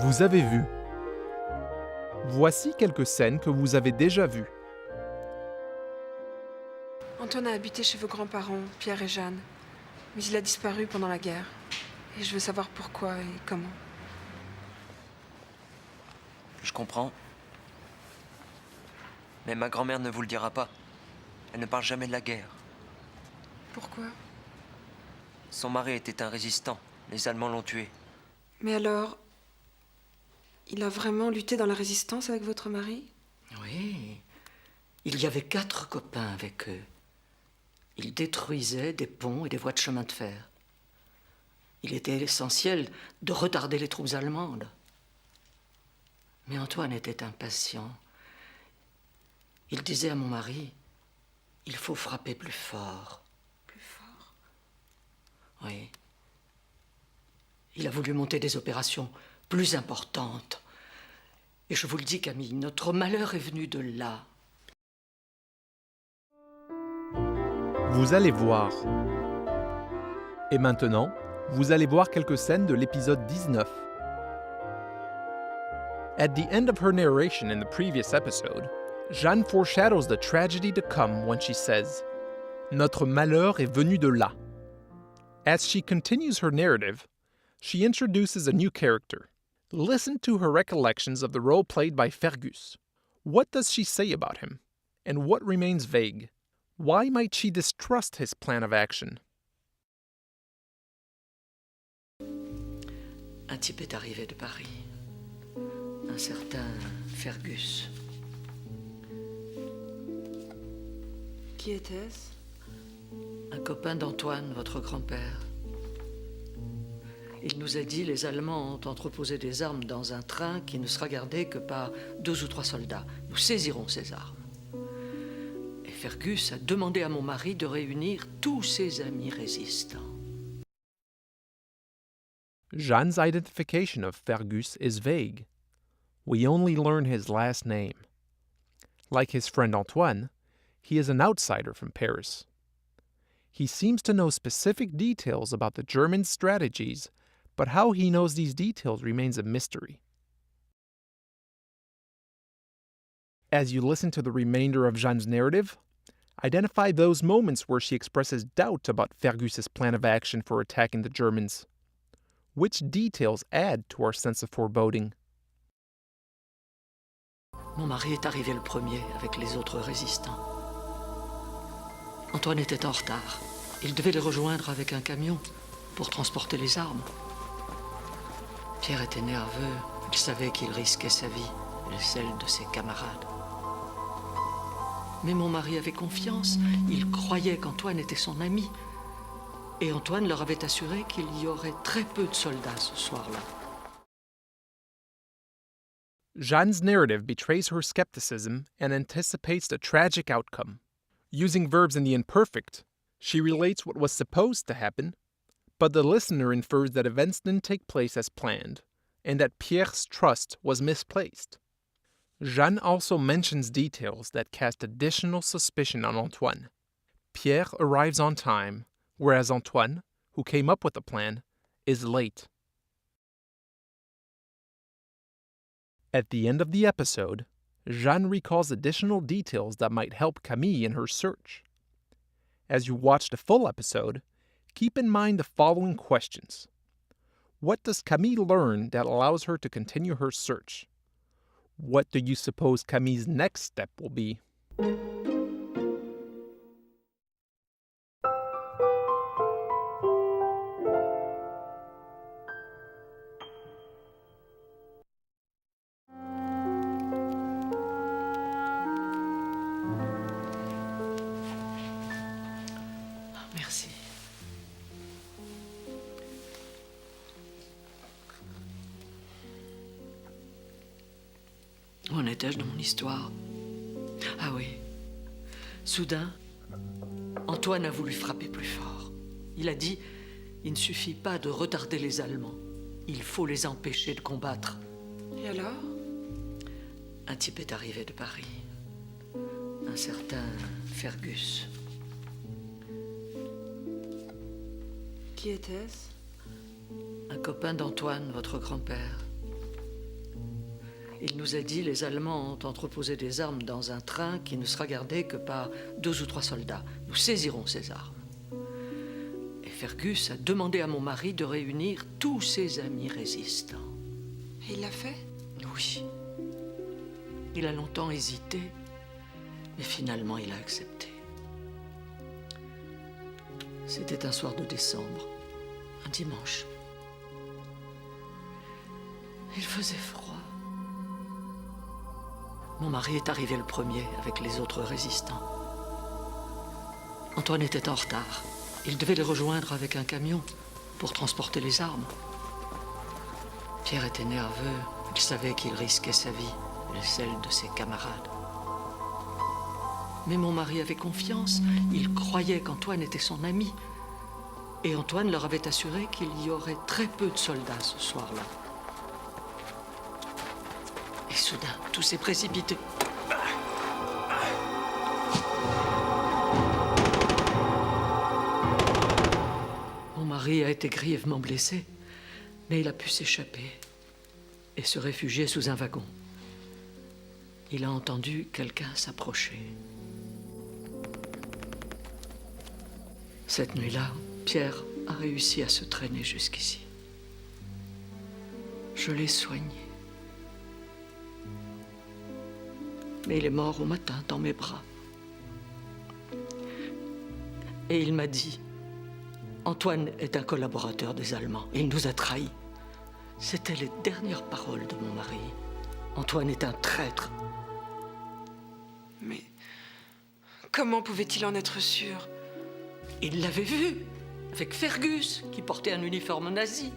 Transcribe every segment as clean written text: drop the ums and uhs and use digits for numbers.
Vous avez vu. Voici quelques scènes que vous avez déjà vues. Antoine a habité chez vos grands-parents, Pierre et Jeanne. Mais il a disparu pendant la guerre. Et je veux savoir pourquoi et comment. Je comprends. Mais ma grand-mère ne vous le dira pas. Elle ne parle jamais de la guerre. Pourquoi? Son mari était un résistant. Les Allemands l'ont tué. Mais alors, il a vraiment lutté dans la résistance avec votre mari? Oui. Il y avait 4 copains avec eux. Ils détruisaient des ponts et des voies de chemin de fer. Il était essentiel de retarder les troupes allemandes. Mais Antoine était impatient. Il disait à mon mari, « Il faut frapper plus fort. » Plus fort? Oui. Il a voulu monter des opérations plus importantes. Et je vous le dis, Camille, notre malheur est venu de là. Vous allez voir. Et maintenant, vous allez voir quelques scènes de l'épisode 19. At the end of her narration in the previous episode, Jeanne foreshadows the tragedy to come when she says, Notre malheur est venu de là. As she continues her narrative, she introduces a new character. Listen to her recollections of the role played by Fergus. What does she say about him? And what remains vague? Why might she distrust his plan of action? Un type est arrivé de Paris. Un certain Fergus. Qui était-ce? Un copain d'Antoine, votre grand-père. Il nous a dit les Allemands ont entreposé des armes dans un train qui ne sera gardé que par 2 ou 3 soldats. Nous saisirons ces armes. Et Fergus a demandé à mon mari de réunir tous ses amis résistants. Jeanne's identification of Fergus is vague. We only learn his last name. Like his friend Antoine, he is an outsider from Paris. He seems to know specific details about the German strategies, but how he knows these details remains a mystery. As you listen to the remainder of Jeanne's narrative, identify those moments where she expresses doubt about Fergus's plan of action for attacking the Germans. Which details add to our sense of foreboding? Mon mari est arrivé le premier avec les autres résistants. Antoine était en retard. Il devait les rejoindre avec un camion pour transporter les armes. Pierre était nerveux. Il savait qu'il risquait sa vie et celle de ses camarades. Mais mon mari avait confiance. Il croyait qu'Antoine était son ami. Et Antoine leur avait assuré qu'il y aurait très peu de soldats ce soir-là. Jeanne's narrative betrays her skepticism and anticipates the tragic outcome. Using verbs in the imperfect, she relates what was supposed to happen, but the listener infers that events didn't take place as planned, and that Pierre's trust was misplaced. Jeanne also mentions details that cast additional suspicion on Antoine. Pierre arrives on time, whereas Antoine, who came up with the plan, is late. At the end of the episode, Jeanne recalls additional details that might help Camille in her search. As you watch the full episode, keep in mind the following questions. What does Camille learn that allows her to continue her search? What do you suppose Camille's next step will be? Merci. Où en étais-je dans mon histoire? Ah oui. Soudain, Antoine a voulu frapper plus fort. Il a dit, il ne suffit pas de retarder les Allemands. Il faut les empêcher de combattre. Et alors? Un type est arrivé de Paris. Un certain Fergus. Qui était-ce? Un copain d'Antoine, votre grand-père. Il nous a dit les Allemands ont entreposé des armes dans un train qui ne sera gardé que par 2 ou 3 soldats. Nous saisirons ces armes. Et Fergus a demandé à mon mari de réunir tous ses amis résistants. Et il l'a fait? Oui. Il a longtemps hésité, mais finalement il a accepté. C'était un soir de décembre, un dimanche. Il faisait froid. Mon mari est arrivé le premier avec les autres résistants. Antoine était en retard. Il devait les rejoindre avec un camion pour transporter les armes. Pierre était nerveux. Il savait qu'il risquait sa vie et celle de ses camarades. Mais mon mari avait confiance. Il croyait qu'Antoine était son ami. Et Antoine leur avait assuré qu'il y aurait très peu de soldats ce soir-là. Et soudain, tout s'est précipité. Mon mari a été grièvement blessé, mais il a pu s'échapper et se réfugier sous un wagon. Il a entendu quelqu'un s'approcher. Cette nuit-là, Pierre a réussi à se traîner jusqu'ici. Je l'ai soigné. Mais il est mort au matin dans mes bras. Et il m'a dit, Antoine est un collaborateur des Allemands. Il nous a trahis. C'étaient les dernières paroles de mon mari. Antoine est un traître. Mais comment pouvait-il en être sûr? Il l'avait vu, avec Fergus, qui portait un uniforme nazi.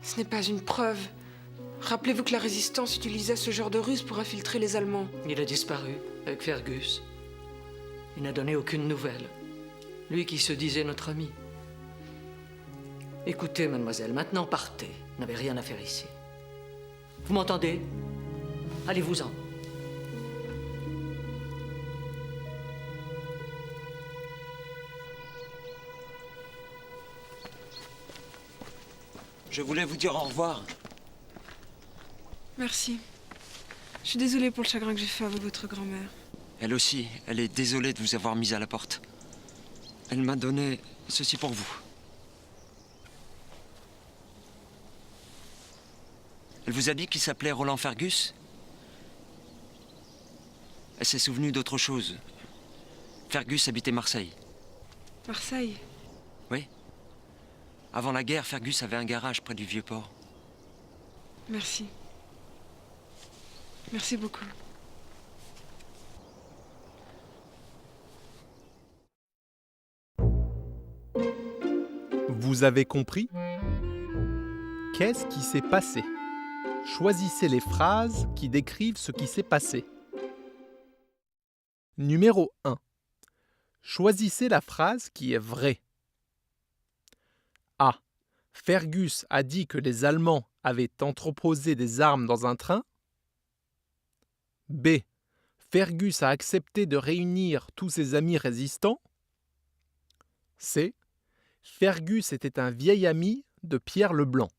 Ce n'est pas une preuve. Rappelez-vous que la résistance utilisait ce genre de ruse pour infiltrer les Allemands. Il a disparu avec Fergus. Il n'a donné aucune nouvelle. Lui qui se disait notre ami. Écoutez, mademoiselle, maintenant partez. Vous n'avez rien à faire ici. Vous m'entendez? Allez-vous-en. Je voulais vous dire au revoir. Merci. Je suis désolée pour le chagrin que j'ai fait avec votre grand-mère. Elle aussi, elle est désolée de vous avoir mis à la porte. Elle m'a donné ceci pour vous. Elle vous a dit qu'il s'appelait Roland Fergus? Elle s'est souvenue d'autre chose. Fergus habitait Marseille. Marseille? Oui. Avant la guerre, Fergus avait un garage près du Vieux-Port. Merci. Merci beaucoup. Vous avez compris? Qu'est-ce qui s'est passé? Choisissez les phrases qui décrivent ce qui s'est passé. Numéro 1. Choisissez la phrase qui est vraie. A. Fergus a dit que les Allemands avaient entreposé des armes dans un train. B. Fergus a accepté de réunir tous ses amis résistants. C. Fergus était un vieil ami de Pierre Leblanc.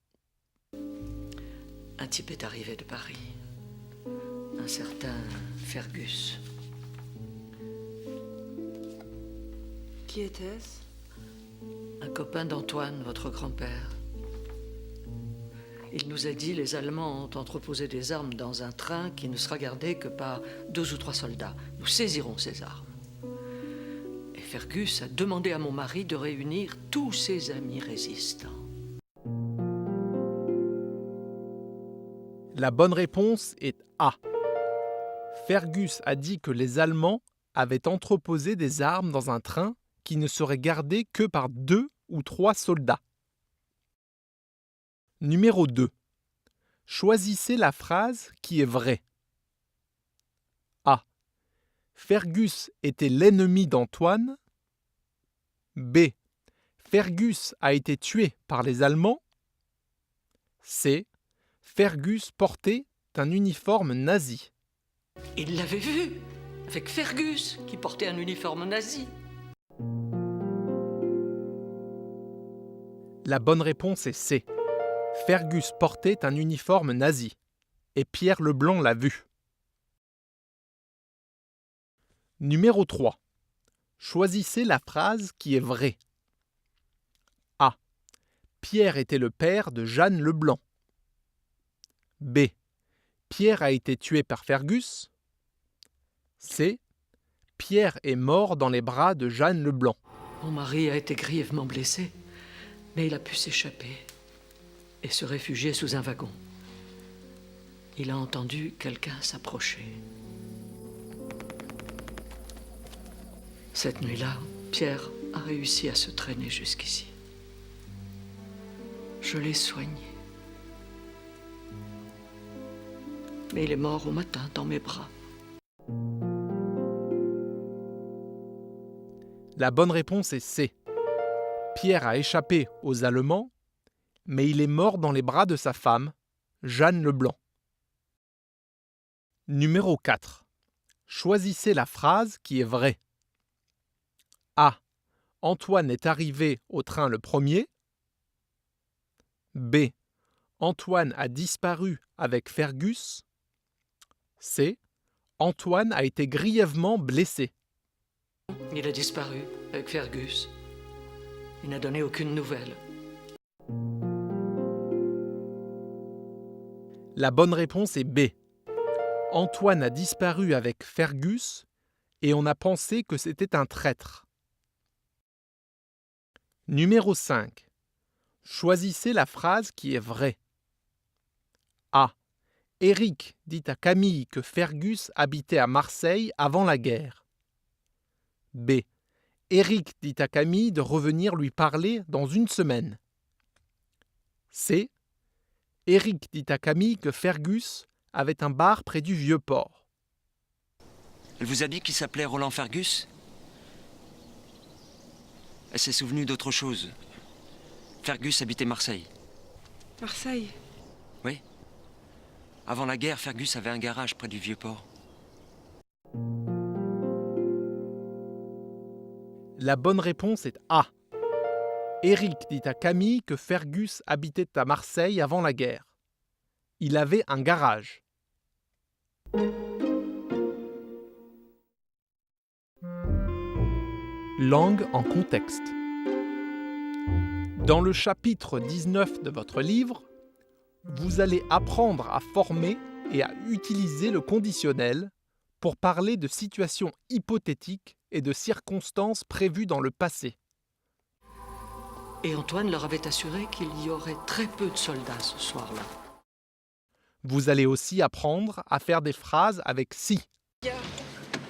Un type est arrivé de Paris. Un certain Fergus. Qui était-ce? Un copain d'Antoine, votre grand-père. Il nous a dit les Allemands ont entreposé des armes dans un train qui ne sera gardé que par 2 ou 3 soldats. Nous saisirons ces armes. Et Fergus a demandé à mon mari de réunir tous ses amis résistants. La bonne réponse est A. Fergus a dit que les Allemands avaient entreposé des armes dans un train qui ne serait gardé que par 2 ou 3 soldats. Numéro 2. Choisissez la phrase qui est vraie. A. Fergus était l'ennemi d'Antoine. B. Fergus a été tué par les Allemands. C. Fergus portait un uniforme nazi. Il l'avait vu, avec Fergus, qui portait un uniforme nazi. La bonne réponse est C. Fergus portait un uniforme nazi. et Pierre Leblanc l'a vu. Numéro 3. Choisissez la phrase qui est vraie. A. Pierre était le père de Jeanne Leblanc. B. Pierre a été tué par Fergus. C. Pierre est mort dans les bras de Jeanne Leblanc. Mon mari a été grièvement blessé, mais il a pu s'échapper et se réfugier sous un wagon. Il a entendu quelqu'un s'approcher. Cette nuit-là, Pierre a réussi à se traîner jusqu'ici. Je l'ai soigné. Mais il est mort au matin dans mes bras. La bonne réponse est C. Pierre a échappé aux Allemands, mais il est mort dans les bras de sa femme, Jeanne Leblanc. Numéro 4. Choisissez la phrase qui est vraie. A. Antoine est arrivé au train le premier. B. Antoine a disparu avec Fergus. C. Antoine a été grièvement blessé. Il a disparu avec Fergus. Il n'a donné aucune nouvelle. La bonne réponse est B. Antoine a disparu avec Fergus et on a pensé que c'était un traître. Numéro 5. Choisissez la phrase qui est vraie. A. Éric dit à Camille que Fergus habitait à Marseille avant la guerre. B. Éric dit à Camille de revenir lui parler dans une semaine. C. Éric dit à Camille que Fergus avait un bar près du Vieux-Port. Elle vous a dit qu'il s'appelait Roland Fergus? Elle s'est souvenue d'autre chose. Fergus habitait Marseille. Marseille? Oui. Avant la guerre, Fergus avait un garage près du Vieux-Port. La bonne réponse est A. Éric dit à Camille que Fergus habitait à Marseille avant la guerre. Il avait un garage. Langue en contexte. Dans le chapitre 19 de votre livre, vous allez apprendre à former et à utiliser le conditionnel pour parler de situations hypothétiques et de circonstances prévues dans le passé. Et Antoine leur avait assuré qu'il y aurait très peu de soldats ce soir-là. Vous allez aussi apprendre à faire des phrases avec si.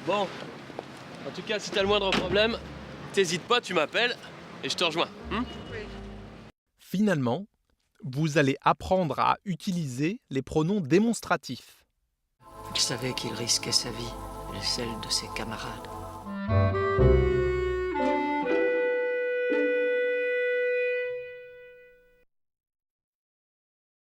Bon, en tout cas, si t'as le moindre problème, t'hésites pas, tu m'appelles et je te rejoins. Finalement, vous allez apprendre à utiliser les pronoms démonstratifs. Il savait qu'il risquait sa vie et celle de ses camarades.